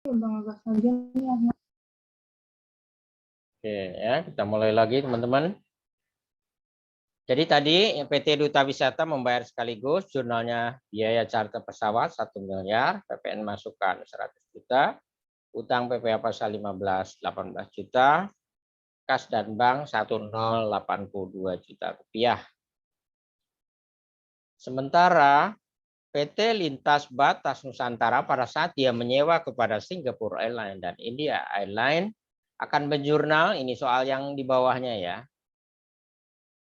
Oke ya, kita mulai lagi teman-teman. Jadi tadi PT Duta Wisata membayar sekaligus jurnalnya biaya charter pesawat 1 miliar, PPN masukan 100 juta, utang PPh pasal 15 18 juta, kas dan bank 1082 juta rupiah. Sementara PT Lintas Batas Nusantara pada saat dia menyewa kepada Singapore Airlines dan India Airlines akan menjurnal, ini soal yang di bawahnya ya.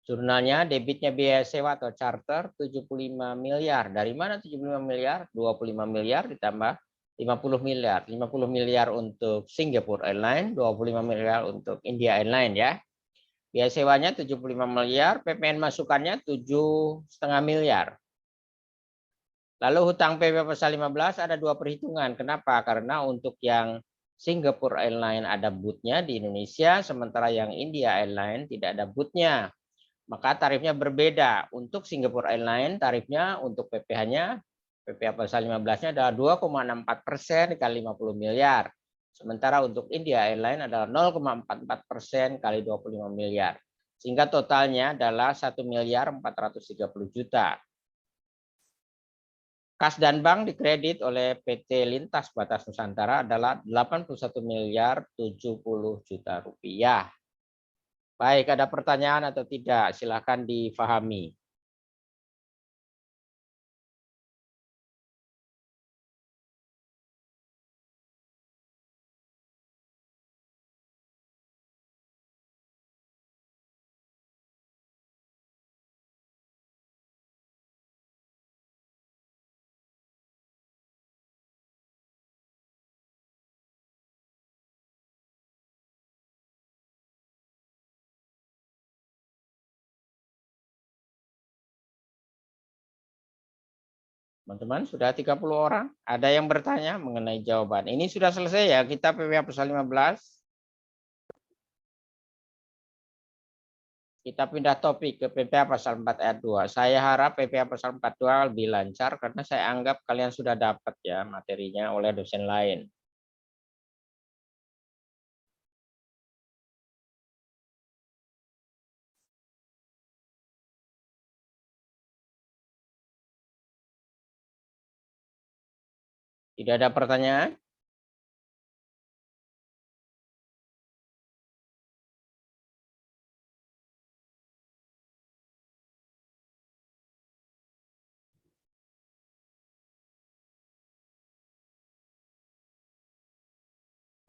Jurnalnya debitnya biaya sewa atau charter 75 miliar. Dari mana 75 miliar? 25 miliar ditambah 50 miliar. 50 miliar untuk Singapore Airlines, 25 miliar untuk India Airlines ya. Biaya sewanya 75 miliar, PPN masukannya 7,5 miliar. Lalu hutang PP pasal 15 ada dua perhitungan. Kenapa? Karena untuk yang Singapore Airlines ada bootnya di Indonesia, sementara yang India Airlines tidak ada bootnya. Maka tarifnya berbeda. Untuk Singapore Airlines tarifnya untuk PPh-nya, PPh pasal 15-nya adalah 2,64% kali 50 miliar. Sementara untuk India Airlines adalah 0,44% kali 25 miliar. Sehingga totalnya adalah 1 miliar 430 juta. Kas dan bank dikredit oleh PT Lintas Batas Nusantara adalah 81 miliar 70 juta rupiah. Baik, ada pertanyaan atau tidak? Silakan difahami. Teman-teman, sudah 30 orang. Ada yang bertanya mengenai jawaban. Ini sudah selesai ya, kita PPh pasal 15. Kita pindah topik ke PPh pasal 4 ayat 2. Saya harap PPh pasal 42 lebih lancar karena saya anggap kalian sudah dapat ya materinya oleh dosen lain. Tidak ada pertanyaan?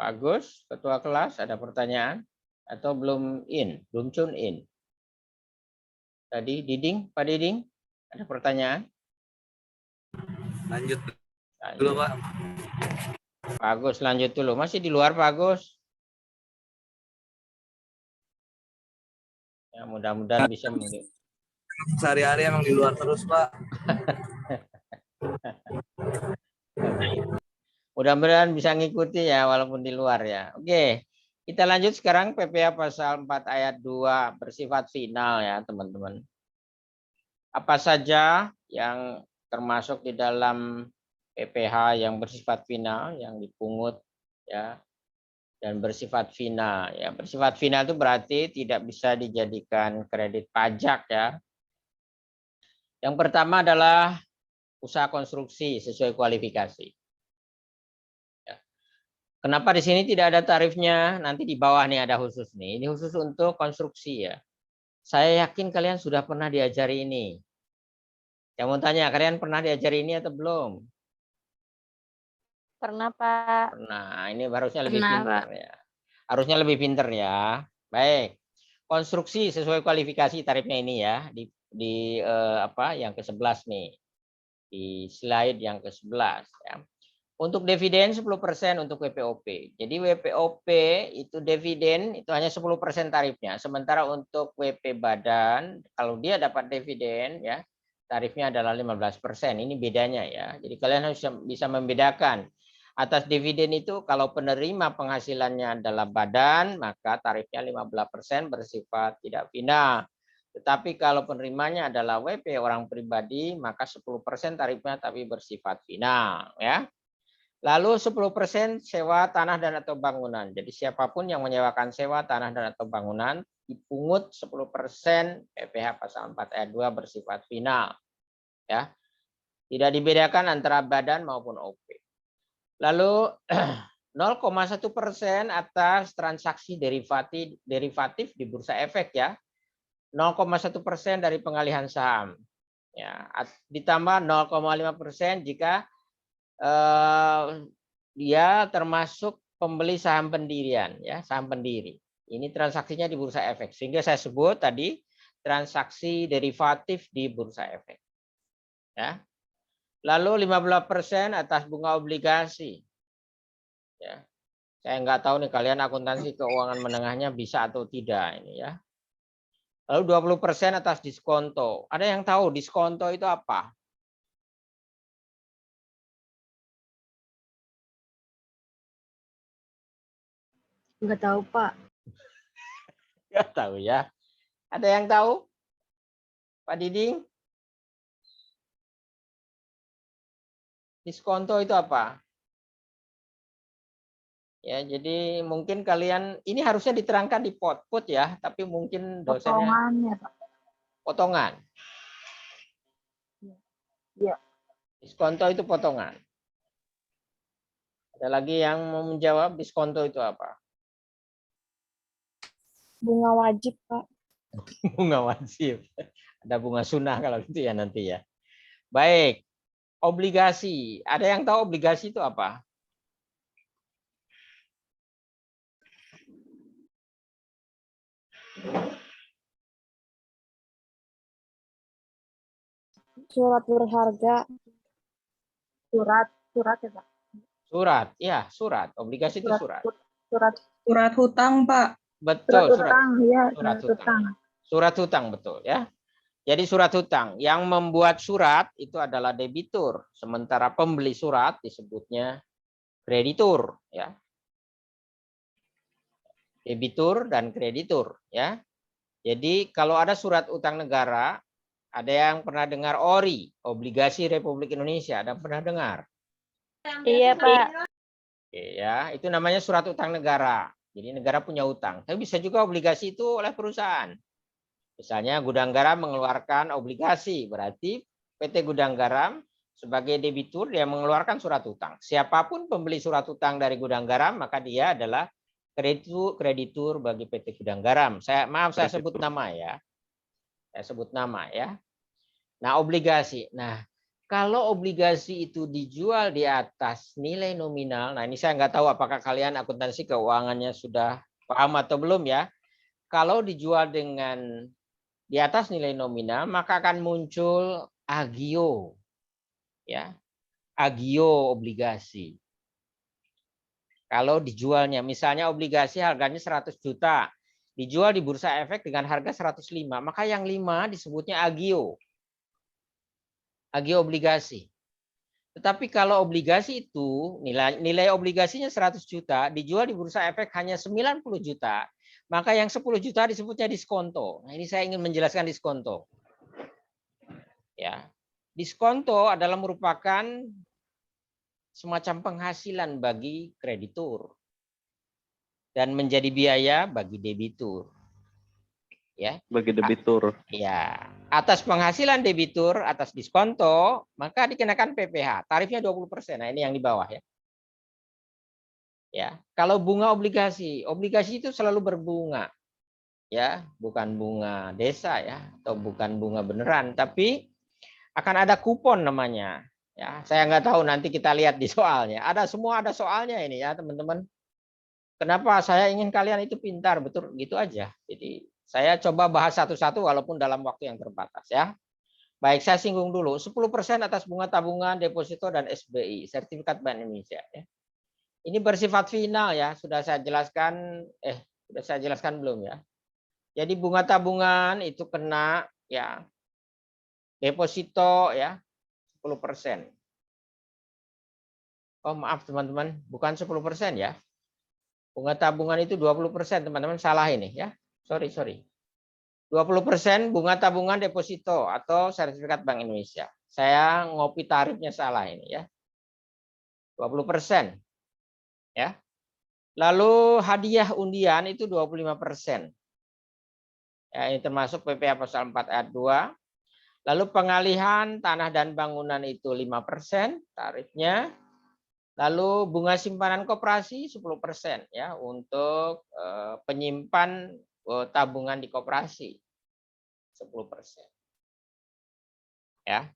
Pak Agus, ketua kelas, ada pertanyaan? Atau belum belum tune in? Tadi Diding, Pak Diding, ada pertanyaan? Lanjut dulu, Pak. Pak Agus, lanjut dulu. Masih di luar, Pak Agus? Ya, mudah-mudahan bisa sehari-hari emang di luar terus, Pak. Mudah-mudahan bisa ngikuti ya walaupun di luar ya. Oke, kita lanjut sekarang PPh pasal 4 ayat 2 bersifat final ya teman-teman. Apa saja yang termasuk di dalam PPh yang bersifat final, yang dipungut ya, dan bersifat final ya. Bersifat final itu berarti tidak bisa dijadikan kredit pajak ya. Yang pertama adalah usaha konstruksi sesuai kualifikasi. Ya. Kenapa di sini tidak ada tarifnya? Nanti di bawah nih ada khusus nih. Ini khusus untuk konstruksi ya. Saya yakin kalian sudah pernah diajari ini. Yang mau tanya, kalian pernah diajari ini atau belum? Pernah, Pak. Nah, ini harusnya lebih pintar ya. Harusnya lebih pintar ya. Baik. Konstruksi sesuai kualifikasi tarifnya ini ya di yang ke-11 nih. Di slide yang ke-11 ya. Untuk dividen 10% untuk WPOP. Jadi WPOP itu dividen itu hanya 10% tarifnya. Sementara untuk WP badan kalau dia dapat dividen ya tarifnya adalah 15%. Ini bedanya ya. Jadi kalian harus bisa membedakan. Atas dividen itu kalau penerima penghasilannya adalah badan maka tarifnya 15% bersifat tidak final. Tetapi kalau penerimanya adalah WP orang pribadi maka 10% tarifnya tapi bersifat final ya. Lalu 10% sewa tanah dan atau bangunan. Jadi siapapun yang menyewakan sewa tanah dan atau bangunan dipungut 10% PPh pasal 4 ayat 2 bersifat final. Ya. Tidak dibedakan antara badan maupun OP. Lalu 0,1% atas transaksi derivatif di bursa efek ya. 0,1% dari pengalihan saham. Ya, ditambah 0,5% jika dia termasuk pembeli saham pendirian ya, saham pendiri. Ini transaksinya di bursa efek. Sehingga saya sebut tadi transaksi derivatif di bursa efek. Ya. Lalu 15% atas bunga obligasi. Ya. Saya nggak tahu nih kalian akuntansi keuangan menengahnya bisa atau tidak ini ya. Lalu 20% atas diskonto. Ada yang tahu diskonto itu apa? Nggak tahu, Pak. Nggak tahu ya. Ada yang tahu? Pak Diding? Diskonto itu apa? Ya, jadi mungkin kalian ini harusnya diterangkan di put ya, tapi mungkin dosennya Potongannya, Pak. potongan. Iya. Diskonto itu potongan. Ada lagi yang mau menjawab diskonto itu apa? Bunga wajib, Pak. Bunga wajib. Ada bunga sunnah kalau gitu ya nanti ya. Baik. Obligasi. Ada yang tahu obligasi itu apa? Surat berharga. Surat ya, Pak. Surat. Ya, surat. Obligasi itu surat. Surat hutang, Pak. Betul, surat utang, ya, surat surat hutang. utang. Surat hutang betul ya. Jadi surat hutang yang membuat surat itu adalah debitur, sementara pembeli surat disebutnya kreditur ya. Debitur dan kreditur ya. Jadi kalau ada surat utang negara, ada yang pernah dengar ORI, Obligasi Republik Indonesia, ada yang pernah dengar? Iya, Pak. Oke, ya, itu namanya surat utang negara. Jadi negara punya utang. Tapi bisa juga obligasi itu oleh perusahaan. Misalnya Gudang Garam mengeluarkan obligasi, berarti PT Gudang Garam sebagai debitur dia mengeluarkan surat utang. Siapapun pembeli surat utang dari Gudang Garam, maka dia adalah kreditur bagi PT Gudang Garam. Saya sebut nama ya. Saya sebut nama ya. Nah, obligasi. Nah, kalau obligasi itu dijual di atas nilai nominal, nah ini saya nggak tahu apakah kalian akuntansi keuangannya sudah paham atau belum ya. Kalau dijual dengan di atas nilai nominal, maka akan muncul agio. Ya. Agio obligasi. Kalau dijualnya, misalnya obligasi harganya 100 juta, dijual di bursa efek dengan harga 105, maka yang 5 disebutnya agio. Agio obligasi. Tetapi kalau obligasi itu nilai obligasinya 100 juta, dijual di bursa efek hanya 90 juta, maka yang 10 juta disebutnya diskonto. Nah, ini saya ingin menjelaskan diskonto. Ya. Diskonto adalah merupakan semacam penghasilan bagi kreditur dan menjadi biaya bagi debitur. Ya. Bagi debitur. Ya, atas penghasilan debitur atas diskonto, maka dikenakan PPh. Tarifnya 20%. Nah, ini yang di bawah ya. Ya, kalau bunga obligasi itu selalu berbunga. Ya, bukan bunga desa ya, atau bukan bunga beneran, tapi akan ada kupon namanya. Ya, saya nggak tahu, nanti kita lihat di soalnya. Ada soalnya ini ya, teman-teman. Kenapa saya ingin kalian itu pintar, betul gitu aja. Jadi saya coba bahas satu-satu walaupun dalam waktu yang terbatas ya. Baik, saya singgung dulu. 10% atas bunga tabungan, deposito dan SBI, sertifikat Bank Indonesia ya. Ini bersifat final ya, sudah saya jelaskan belum ya. Jadi bunga tabungan itu kena ya deposito ya 10%. Oh, maaf teman-teman, bukan 10% ya. Bunga tabungan itu 20%, teman-teman, salah ini ya. Sorry. 20% bunga tabungan deposito atau sertifikat Bank Indonesia. Saya ngopi tarifnya salah ini ya. 20%. Ya. Lalu hadiah undian itu 25%. Ya, ini termasuk PPh pasal 4 ayat 2. Lalu pengalihan tanah dan bangunan itu 5% tarifnya. Lalu bunga simpanan koperasi 10% ya untuk penyimpan tabungan di koperasi 10%. Ya.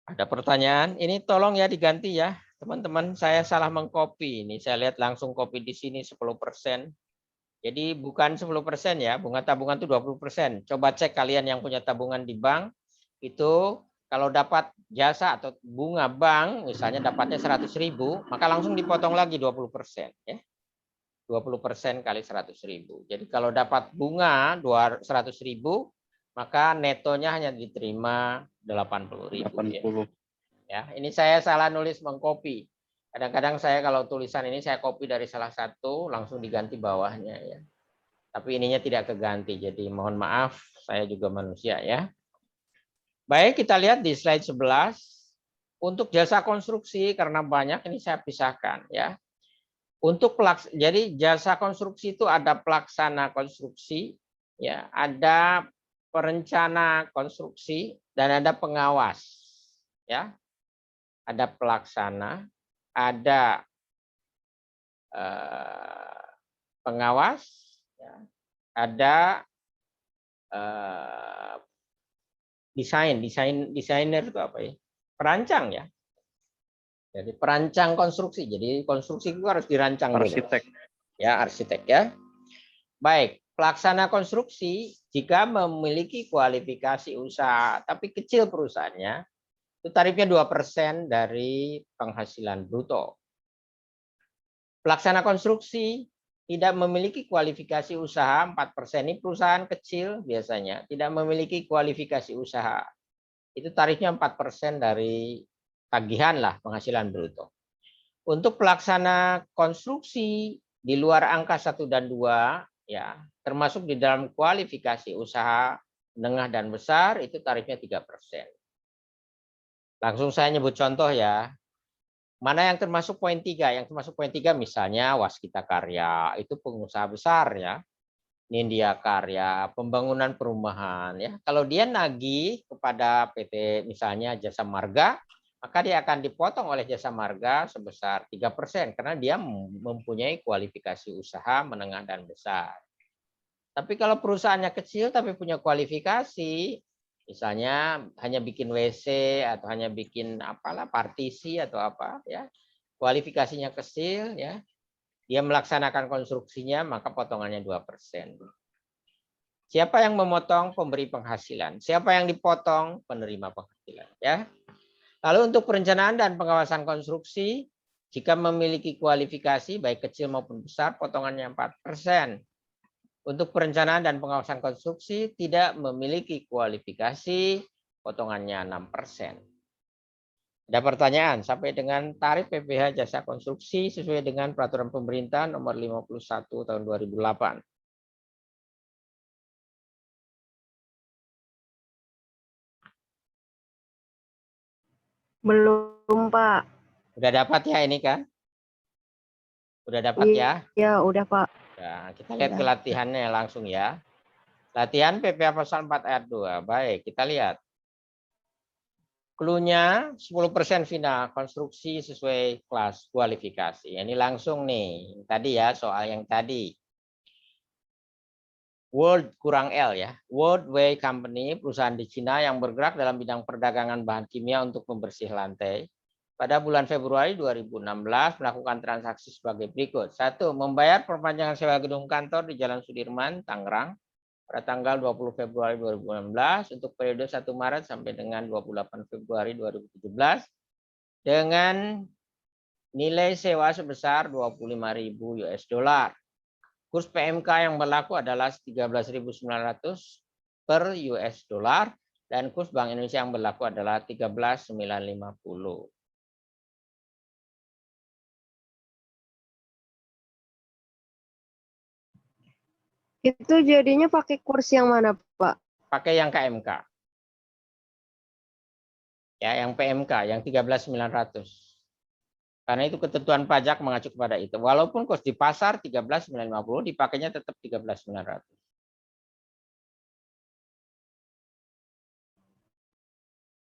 Ada pertanyaan? Ini tolong ya diganti ya, teman-teman. Saya salah mengcopy. Ini saya lihat langsung copy di sini 10%. Jadi bukan 10% ya, bunga tabungan itu 20%. Coba cek kalian yang punya tabungan di bank, itu kalau dapat jasa atau bunga bank, misalnya dapatnya 100.000, maka langsung dipotong lagi 20%. Ya. 20% kali 100.000. Jadi kalau dapat bunga 100.000, maka netonya hanya diterima 80.000. Ya, ini saya salah nulis mengcopy. Kadang-kadang saya kalau tulisan ini saya copy dari salah satu, langsung diganti bawahnya ya. Tapi ininya tidak keganti, jadi mohon maaf, saya juga manusia ya. Baik, kita lihat di slide 11. Untuk jasa konstruksi, karena banyak ini saya pisahkan ya. Jadi jasa konstruksi itu ada pelaksana konstruksi, ya, ada perencana konstruksi, dan ada pengawas. Ya. Ada pelaksana, ada pengawas, ya, ada desainer itu apa ya? Perancang ya. Jadi perancang konstruksi. Jadi konstruksi itu harus dirancang Arsitek. dulu. Ya, arsitek ya. Baik, pelaksana konstruksi jika memiliki kualifikasi usaha tapi kecil perusahaannya, itu tarifnya 2% dari penghasilan bruto. Pelaksana konstruksi tidak memiliki kualifikasi usaha 4%. Ini perusahaan kecil biasanya tidak memiliki kualifikasi usaha. Itu tarifnya 4% dari tagihan lah penghasilan bruto. Untuk pelaksana konstruksi di luar angka 1 dan 2 ya, termasuk di dalam kualifikasi usaha menengah dan besar, itu tarifnya 3%. Langsung saya nyebut contoh ya. Mana yang termasuk poin 3? Yang termasuk poin 3 misalnya Waskita Karya, itu pengusaha besar ya. Nindya Karya, pembangunan perumahan ya. Kalau dia nagih kepada PT misalnya Jasa Marga, maka dia akan dipotong oleh Jasa Marga sebesar 3% karena dia mempunyai kualifikasi usaha menengah dan besar. Tapi kalau perusahaannya kecil tapi punya kualifikasi, misalnya hanya bikin WC atau hanya bikin apalah partisi atau apa ya, kualifikasinya kecil ya, dia melaksanakan konstruksinya, maka potongannya 2%. Siapa yang memotong? Pemberi penghasilan. Siapa yang dipotong? Penerima penghasilan ya. Lalu untuk perencanaan dan pengawasan konstruksi, jika memiliki kualifikasi baik kecil maupun besar, potongannya 4%. Untuk perencanaan dan pengawasan konstruksi tidak memiliki kualifikasi, potongannya 6%. Ada pertanyaan sampai dengan tarif PPh jasa konstruksi sesuai dengan peraturan pemerintah nomor 51 tahun 2008. Belum, Pak. Udah dapat ya ini kan? Udah dapat ya? Iya, udah, Pak. Nah, kita lihat ke latihannya langsung ya. Latihan PPh pasal 4 ayat 2. Baik, kita lihat. Cluenya 10% final konstruksi sesuai kelas kualifikasi. Ini langsung nih. Tadi ya soal yang tadi. World kurang L ya. World Way Company, perusahaan di Cina yang bergerak dalam bidang perdagangan bahan kimia untuk pembersih lantai. Pada bulan Februari 2016 melakukan transaksi sebagai berikut. 1. Membayar perpanjangan sewa gedung kantor di Jalan Sudirman, Tangerang pada tanggal 20 Februari 2016 untuk periode 1 Maret sampai dengan 28 Februari 2017 dengan nilai sewa sebesar 25.000 US dollar. Kurs PMK yang berlaku adalah 13.900 per US dollar dan kurs Bank Indonesia yang berlaku adalah 13.950. Itu jadinya pakai kurs yang mana, Pak? Pakai yang KMK. Ya, yang PMK yang 13.900. Karena itu ketentuan pajak mengacu kepada itu. Walaupun kos di pasar 13.950 dipakainya tetap 13.900.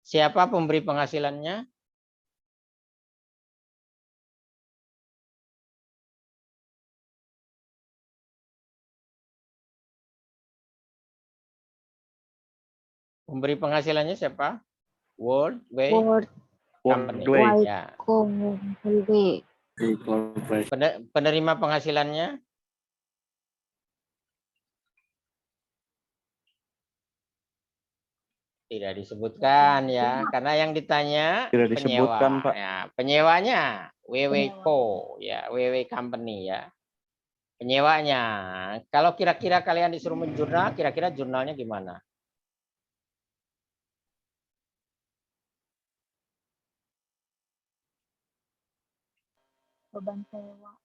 Siapa pemberi penghasilannya? Pemberi penghasilannya siapa? World Way World Company. Wide Ya. Company. Penerima penghasilannya? Tidak disebutkan ya, karena yang ditanya Tidak penyewa. disebutkan, Pak. Ya, penyewanya WWCO ya, WW Company ya. Penyewanya. Kalau kira-kira kalian disuruh menjurnal, kira-kira jurnalnya gimana? Beban sewa.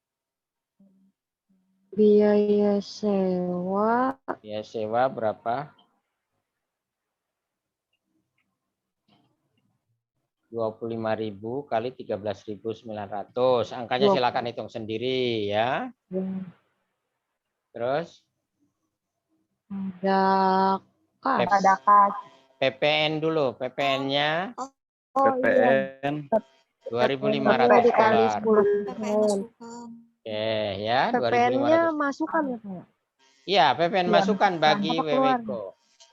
Biaya sewa Ya sewa berapa? 25.000 kali 13.900. Angkanya silakan hitung sendiri ya. Terus ada kas. Ada kas. PPN dulu. PPN-nya Oh iya. PPN 2.500 dikali dolar. 10%. Oke ya, PPN-nya 2.500. masukan ya Pak? Iya, PPN Iya, masukan bagi apa keluar? WWCO.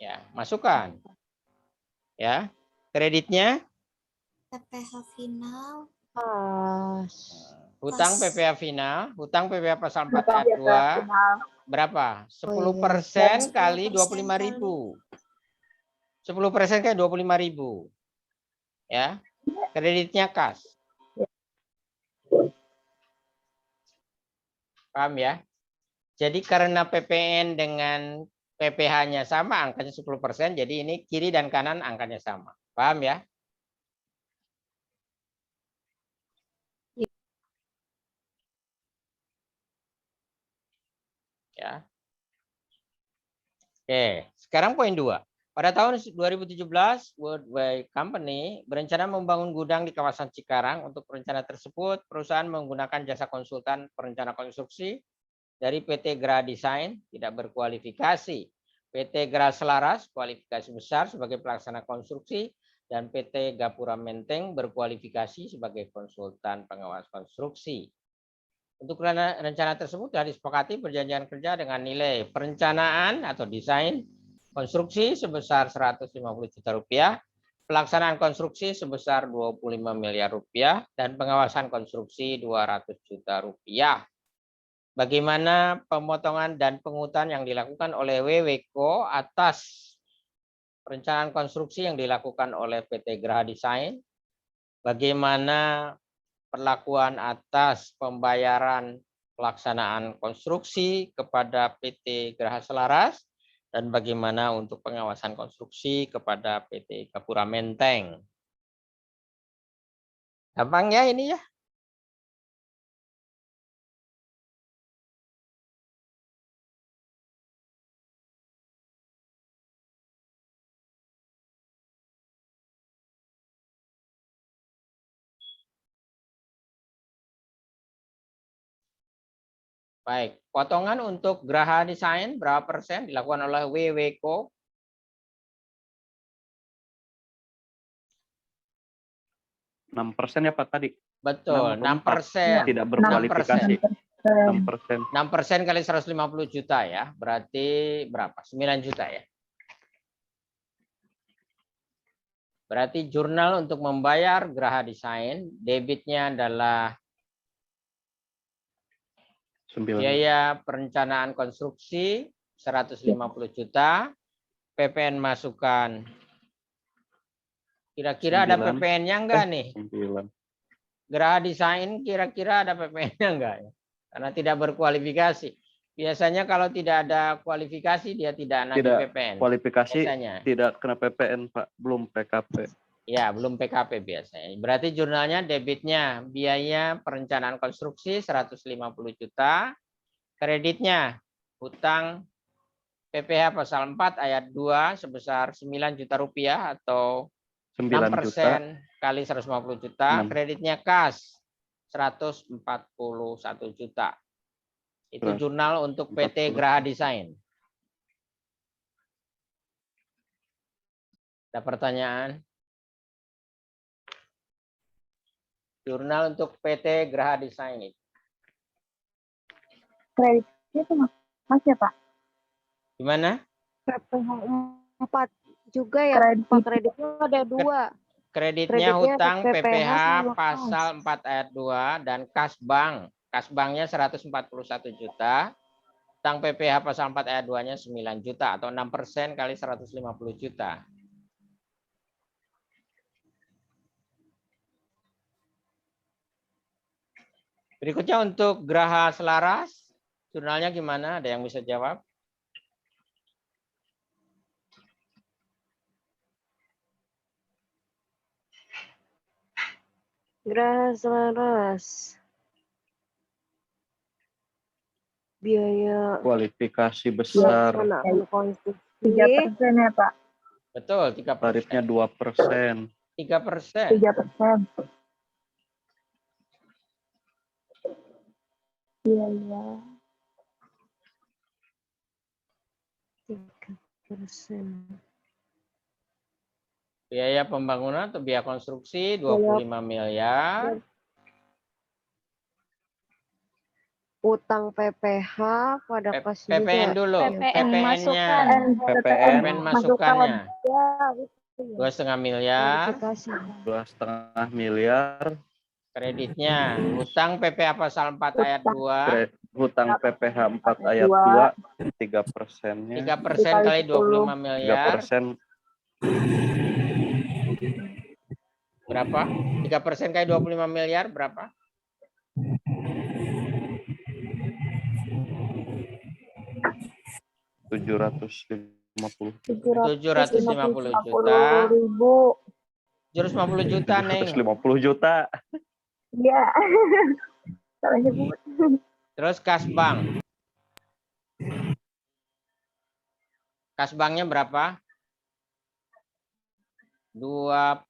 Ya, masukan. Ya. Kreditnya PPh final, Pas. hutang PPh final, hutang PPh pasal 4 Beban ayat 2 final. berapa? 10% Oh, iya. kali 25.000. 10% kali 25.000. Ya. Kreditnya kas. Paham ya? Jadi karena PPN dengan PPh-nya sama, angkanya 10%, jadi ini kiri dan kanan angkanya sama. Paham ya? Ya. Oke, sekarang poin 2. Pada tahun 2017, World Wide Company berencana membangun gudang di kawasan Cikarang. Untuk rencana tersebut, perusahaan menggunakan jasa konsultan perencana konstruksi dari PT Gra Design, tidak berkualifikasi. PT Gra Selaras, kualifikasi besar sebagai pelaksana konstruksi, dan PT Gapura Menteng berkualifikasi sebagai konsultan pengawas konstruksi. Untuk rencana tersebut telah disepakati perjanjian kerja dengan nilai perencanaan atau desain konstruksi sebesar 150 juta rupiah, pelaksanaan konstruksi sebesar 25 miliar rupiah, dan pengawasan konstruksi 200 juta rupiah. Bagaimana pemotongan dan penghutan yang dilakukan oleh WWCO atas perencanaan konstruksi yang dilakukan oleh PT Graha Design? Bagaimana perlakuan atas pembayaran pelaksanaan konstruksi kepada PT Graha Selaras, dan bagaimana untuk pengawasan konstruksi kepada PT Gapura Menteng? Gampang ya ini ya? Baik, potongan untuk Graha Design berapa persen dilakukan oleh WWCO? 6% ya Pak tadi. Betul, 6,4. 6%. Tidak berkualifikasi. 6%. 6% kali 150 juta ya, berarti berapa? 9 juta ya. Berarti jurnal untuk membayar Graha Design, debitnya adalah 9. biaya perencanaan konstruksi 150 juta, PPN masukan. Kira-kira ada 9. PPN-nya enggak nih? 9. Graha Design kira-kira ada PPN-nya enggak ya? Karena tidak berkualifikasi. Biasanya kalau tidak ada kualifikasi dia tidak nagih PPN. Kualifikasi biasanya. tidak kena PPN Pak, belum PKP. Ya, belum PKP biasanya. Berarti jurnalnya debitnya biaya perencanaan konstruksi 150 juta, kreditnya hutang PPh pasal 4 ayat 2 sebesar 9 juta rupiah atau 9 6% juta. kali 150 juta, 6. kreditnya kas 141 juta. Itu Beras. jurnal untuk PT 41. Graha Desain. Ada pertanyaan? Jurnal untuk PT Graha Desain. Kreditnya itu Mas ya Pak? Gimana? PPH 4 juga ya, Pak, kreditnya ada 2. Kreditnya Kreditnya hutang PPH PPH sama pasal 4 ayat 2 dan kas bank. Kas banknya 141 juta. Hutang PPH pasal 4 ayat 2-nya 9 juta atau 6% kali 150 juta. Berikutnya untuk Graha Selaras, jurnalnya gimana? Ada yang bisa jawab? Graha Selaras. Biaya Kualifikasi besar. pelaksanaan konstruksi 3% ya Pak? Betul, 3%. Tarifnya 2%. 3%. 3%. Iya, iya. 3%. Biaya pembangunan atau biaya konstruksi 25 miliar. Utang PPH pada kas juga. PPN dulu. PPN PPN-nya. PPN. PPN masukannya. Ya, gitu ya. 2,5 miliar. Kualifikasi. 2,5 miliar. Kreditnya. Hutang PPH pasal 4 ayat 2. Hutang PPH 4 ayat 2. 3%-nya. 3% kali 25 miliar. 3%. Berapa? 3% kali 25 miliar berapa? 750. 750 juta. 750.000. 750 juta, Neng. 750 juta. Iya. Salah nyebut. Terus kas bank. Kas banknya berapa? 26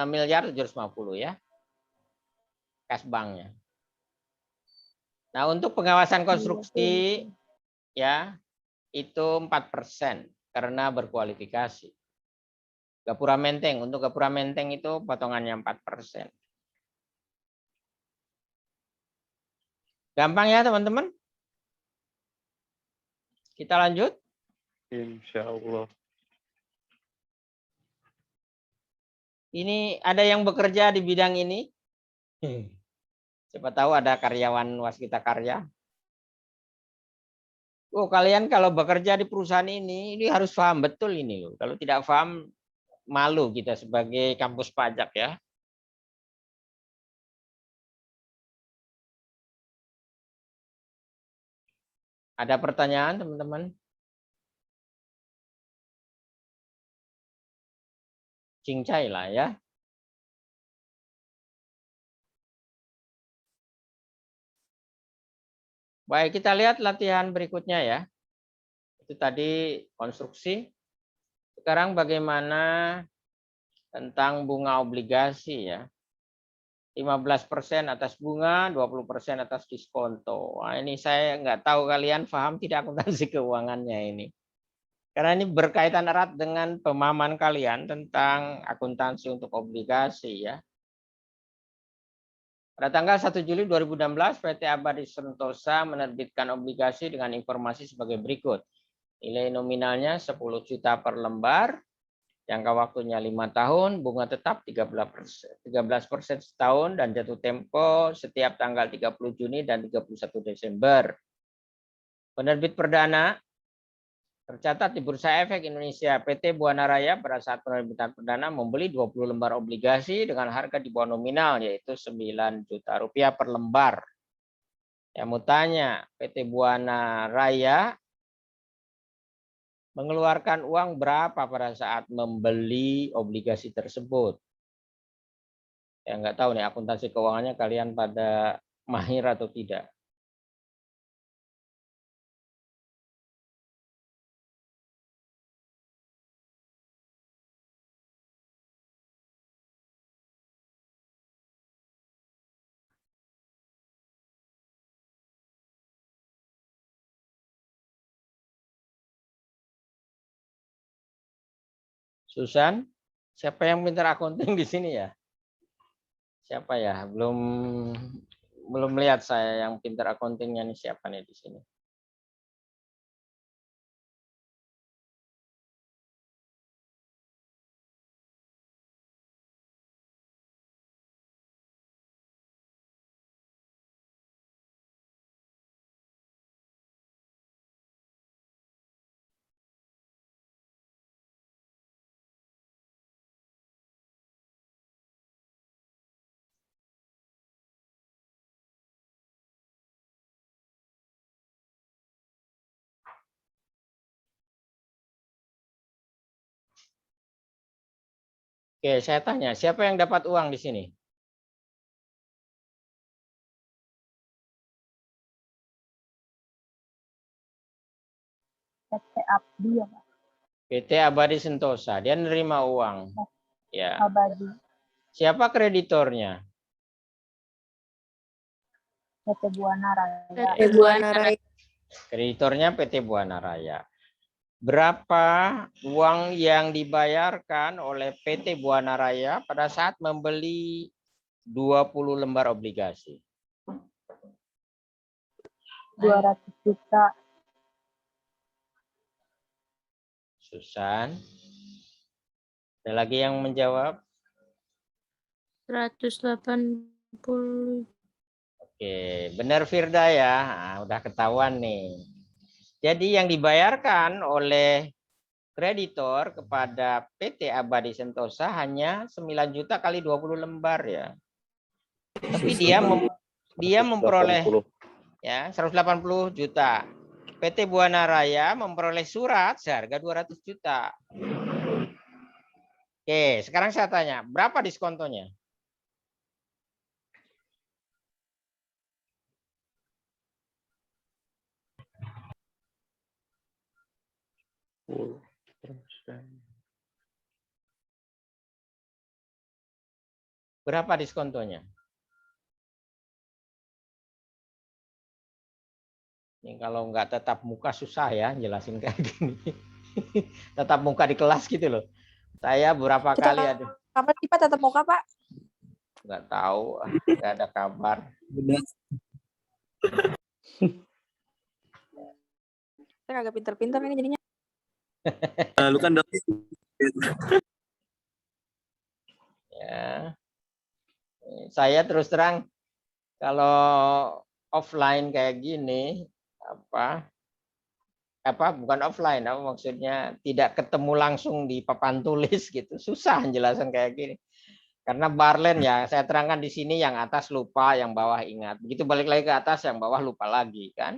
miliar 750 ya. Kas banknya. Nah, untuk pengawasan konstruksi ya itu 4% karena berkualifikasi. Gapura Menteng, untuk Gapura Menteng itu potongannya 4%. Gampang ya teman-teman? Kita lanjut. Insya Allah. Ini ada yang bekerja di bidang ini? Siapa tahu ada karyawan Waskita Karya. Oh, kalian kalau bekerja di perusahaan ini harus paham betul ini loh. Kalau tidak paham, malu kita sebagai kampus pajak ya. Ada pertanyaan teman-teman? Cincai lah ya. Baik, kita lihat latihan berikutnya ya. Itu tadi konstruksi. Sekarang bagaimana tentang bunga obligasi ya. 15% atas bunga, 20% atas diskonto. Nah, ini saya nggak tahu kalian paham tidak akuntansi keuangannya ini. Karena ini berkaitan erat dengan pemahaman kalian tentang akuntansi untuk obligasi ya. Pada tanggal 1 Juli 2016, PT Abadi Sentosa menerbitkan obligasi dengan informasi sebagai berikut. Nilai nominalnya 10 juta per lembar, jangka waktunya 5 tahun, bunga tetap 13% setahun, dan jatuh tempo setiap tanggal 30 Juni dan 31 Desember. Penerbit perdana tercatat di Bursa Efek Indonesia. PT Buana Raya pada saat penerbitan perdana membeli 20 lembar obligasi dengan harga di bawah nominal, yaitu 9 juta rupiah per lembar. Yang mau tanya, PT Buana Raya mengeluarkan uang berapa pada saat membeli obligasi tersebut? Ya nggak tahu nih akuntansi keuangannya kalian pada mahir atau tidak. Susan, siapa yang pintar accounting di sini ya? Siapa ya? Belum lihat saya yang pintar accountingnya nih siapa nih di sini. Oke, saya tanya, siapa yang dapat uang di sini? PT Abdi ya Pak. PT Abadi Sentosa, dia nerima uang. Ya. Abadi. Siapa kreditornya? PT Buana Raya. Buana Raya. Kreditornya PT Buana Raya. Berapa uang yang dibayarkan oleh PT Buana Raya pada saat membeli 20 lembar obligasi? 200 juta. Susan. Ada lagi yang menjawab? 180. Oke, benar Firda ya. Nah, udah ketahuan nih. Jadi yang dibayarkan oleh kreditor kepada PT Abadi Sentosa hanya 9 juta kali 20 lembar ya. Tapi dia memperoleh 180. ya 180 juta. PT Buana Raya memperoleh surat seharga 200 juta. Oke, sekarang saya tanya, berapa diskontonya? Berapa diskontonya? Ini kalau nggak tetap muka susah ya jelasin kayak gini. Tetap muka di kelas gitu loh. Saya berapa kali ada. Kapan sih Pak tatap muka Pak? Nggak tahu, nggak ada kabar. Benar. Saya agak pintar-pintar ini jadinya. Lu kan dosen. Ya. Saya terus terang kalau offline kayak gini bukan offline, maksudnya tidak ketemu langsung di papan tulis gitu, susah jelasin kayak gini. Karena barlen ya, saya terangkan di sini yang atas lupa, yang bawah ingat. Begitu balik lagi ke atas, yang bawah lupa lagi kan.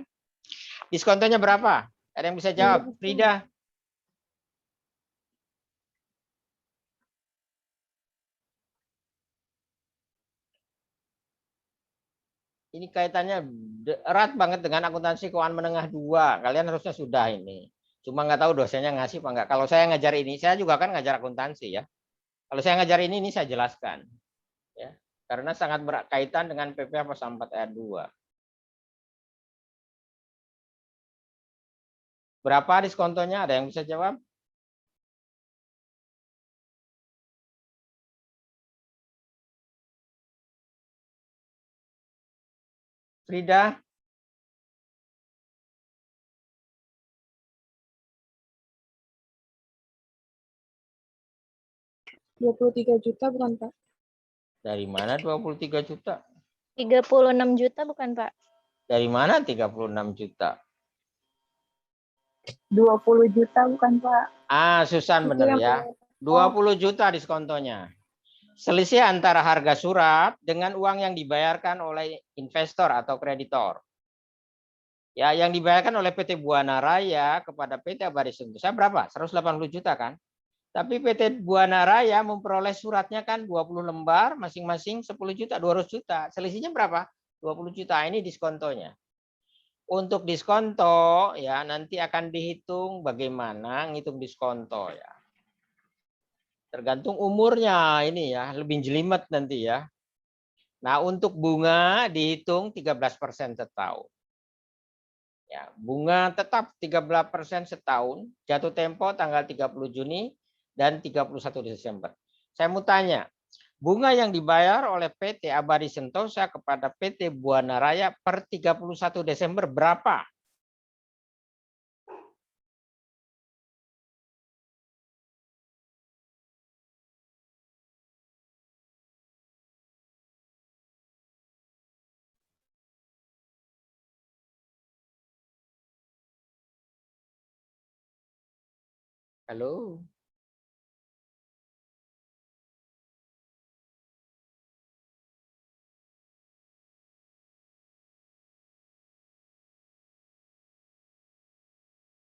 Diskontonya berapa? Ada yang bisa jawab? Frida? Ini kaitannya erat banget dengan akuntansi keuangan menengah 2. Kalian harusnya sudah ini. Cuma nggak tahu dosennya ngasih apa enggak. Kalau saya ngajar ini, saya juga kan ngajar akuntansi ya. Kalau saya ngajar ini saya jelaskan. Ya. Karena sangat berkaitan dengan PP pasal 4 ayat 2. Berapa diskontonya? Ada yang bisa jawab? Frida? 23 juta bukan Pak? Dari mana 23 juta? 36 juta bukan Pak? Dari mana 36 juta? 20 juta bukan Pak? Susan benar ya. 20 juta diskontonya. Selisih antara harga surat dengan uang yang dibayarkan oleh investor atau kreditor. Ya, yang dibayarkan oleh PT Buana Raya kepada PT Abadi Sentosa berapa? 180 juta kan? Tapi PT Buana Raya memperoleh suratnya kan 20 lembar, masing-masing 10 juta, 200 juta. Selisihnya berapa? 20 juta, ini diskontonya. Untuk diskonto ya nanti akan dihitung bagaimana ngitung diskonto ya. Tergantung umurnya ini ya, lebih jelimet nanti ya. Nah, untuk bunga dihitung 13% setahun. Ya, bunga tetap 13% setahun, jatuh tempo tanggal 30 Juni dan 31 Desember. Saya mau tanya, bunga yang dibayar oleh PT Abadi Sentosa kepada PT Buana Raya per 31 Desember berapa? Halo?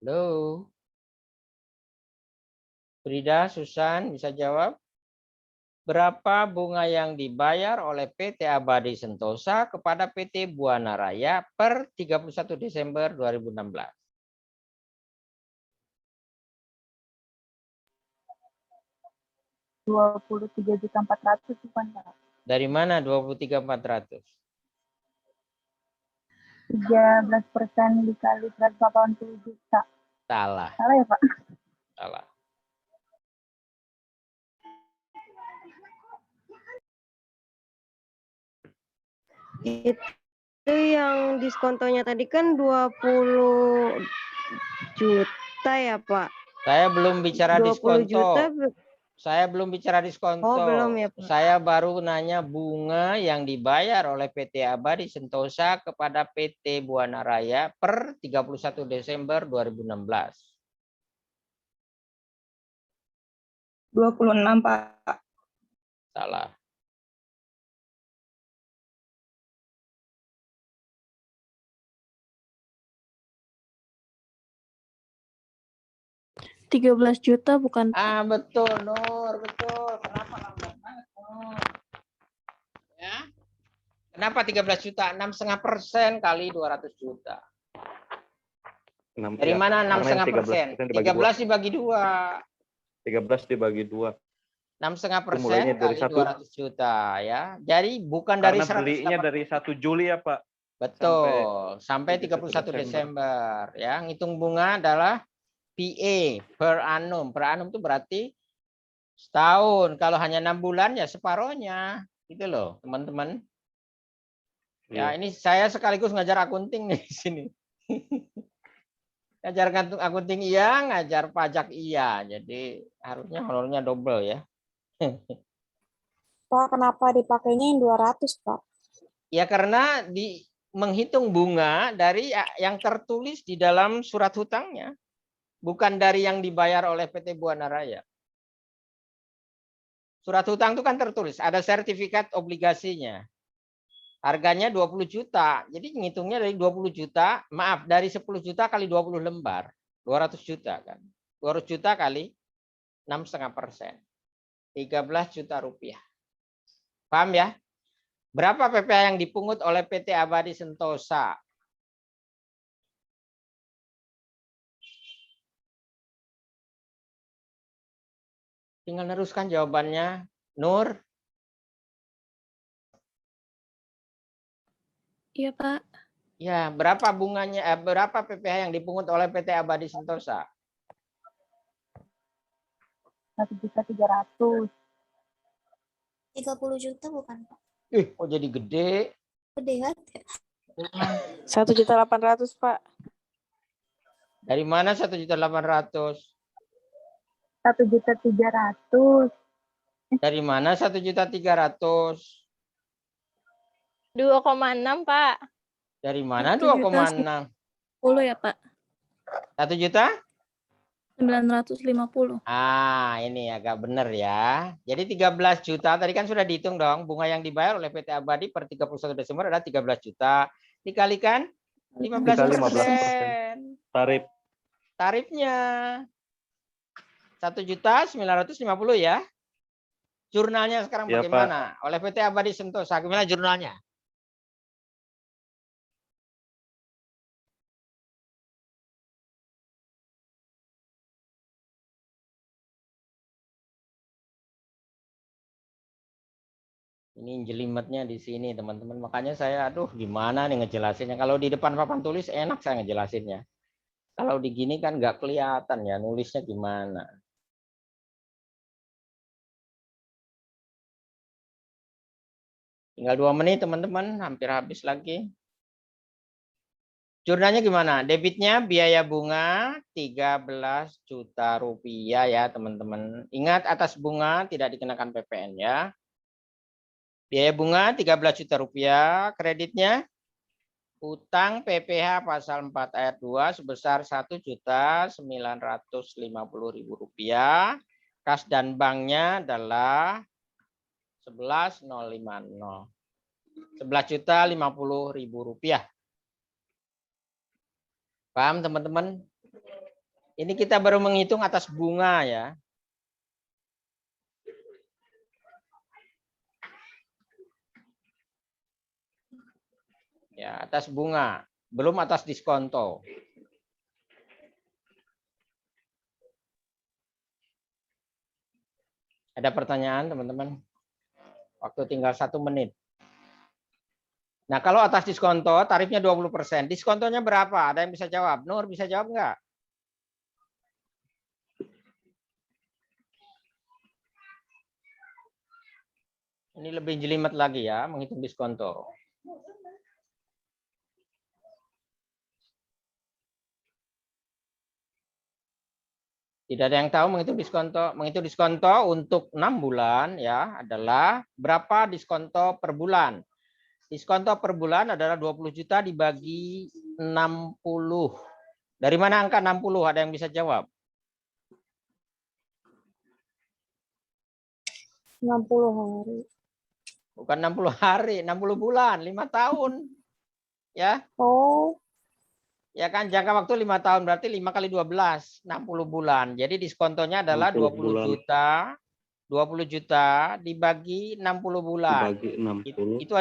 Halo? Frida, Susan, bisa jawab? Berapa bunga yang dibayar oleh PT Abadi Sentosa kepada PT Buana Raya per 31 Desember 2016? Rp23.400.000 bukan Pak? Dari mana 23.400? 13% dikali 180 juta. Salah, Salah ya Pak? salah. Itu yang diskontonya tadi kan 20 juta ya Pak? Saya belum bicara 20 juta. diskonto. Saya belum bicara diskonto. Oh, belum ya, Pak. Saya baru nanya bunga yang dibayar oleh PT Abadi Sentosa kepada PT Buana Raya per 31 Desember 2016. 26 Pak. Salah. Rp13 juta bukan Pak? Ah, betul, Nur, betul. Kenapa lambat banget, Nur? Ya. Kenapa 13 juta? 6,5% kali 200 juta. Dari mana 6,5%? 13 dibagi 2. 13 dibagi 2. 6,5% dari kali 1. 200 juta ya. Jadi bukan dari Karena belinya dari 1 Juli ya Pak. Betul, sampai 31 Desember ya. Ngitung bunga adalah PA per annum. Per annum itu berarti setahun. Kalau hanya 6 bulan ya separohnya. Gitu loh, teman-teman. Ya, ini saya sekaligus ngajar akunting nih di sini. Ngajar akunting iya, ngajar pajak iya. Jadi harusnya honornya double ya. Pak, kenapa dipakainya yang 200, Pak? Ya karena menghitung bunga dari yang tertulis di dalam surat hutangnya. Bukan dari yang dibayar oleh PT Buana Raya. Surat hutang itu kan tertulis, ada sertifikat obligasinya. Harganya 20 juta. Jadi ngitungnya dari 20 juta, maaf, dari 10 juta kali 20 lembar. 200 juta kan. 200 juta kali 6,5%. 13 juta rupiah. Paham ya? Berapa PPh yang dipungut oleh PT Abadi Sentosa? Tinggal neruskan jawabannya. Nur? Iya Pak. Ya, berapa bunganya? Berapa PPh yang dipungut oleh PT Abadi Sentosa? 1.300.000. 30 juta bukan, Pak? Kok jadi gede? Gede kan? 1.800.000 Pak. Dari mana 1.800.000? 1.300.000. Dari mana 1.300.000? 2,6 Pak. Dari mana 1.010.000 2,6? ya Pak. 1.950.000. 950. Ah, ini agak benar ya. Jadi 13 juta tadi kan sudah dihitung dong. Bunga yang dibayar oleh PT Abadi per 31 Desember adalah 13 juta. Dikalikan 15%. Tarifnya 1.950.000 ya. Jurnalnya sekarang Ya, bagaimana? Oleh PT Abadi Sentosa. Gimana jurnalnya? Ini jelimetnya di sini, teman-teman. Makanya saya, aduh, gimana nih ngejelasinnya. Kalau di depan papan tulis enak saya ngejelasinnya. Kalau di gini kan nggak kelihatan ya nulisnya gimana. Tinggal 2 menit teman-teman, hampir habis lagi. Jurnalnya gimana? Debitnya biaya bunga 13 juta rupiah ya teman-teman. Ingat atas bunga tidak dikenakan PPN ya. Biaya bunga 13 juta rupiah. Kreditnya utang PPh pasal 4 ayat 2 sebesar Rp1.950.000. Kas dan banknya adalah 11.050. Rp11.050.000. Paham teman-teman? Ini kita baru menghitung atas bunga ya. Ya, atas bunga, belum atas diskonto. Ada pertanyaan teman-teman? Waktu tinggal 1 menit. Nah, kalau atas diskonto tarifnya 20%. Diskontonya berapa? Ada yang bisa jawab? Nur bisa jawab nggak? Ini lebih jelimet lagi ya, menghitung diskonto. Tidak ada yang tahu menghitung diskonto. Menghitung diskonto untuk 6 bulan ya adalah berapa diskonto per bulan. Diskonto per bulan adalah 20 juta dibagi 60. Dari mana angka 60? Ada yang bisa jawab? 60 hari. Bukan 60 hari, 60 bulan, 5 tahun. Ya. Oh, Ya kan jangka waktu 5 tahun berarti 5 kali 12, 60 bulan. Jadi diskontonya adalah 60 20 bulan. juta. 20 juta dibagi 60 bulan. Dibagi 60. Itu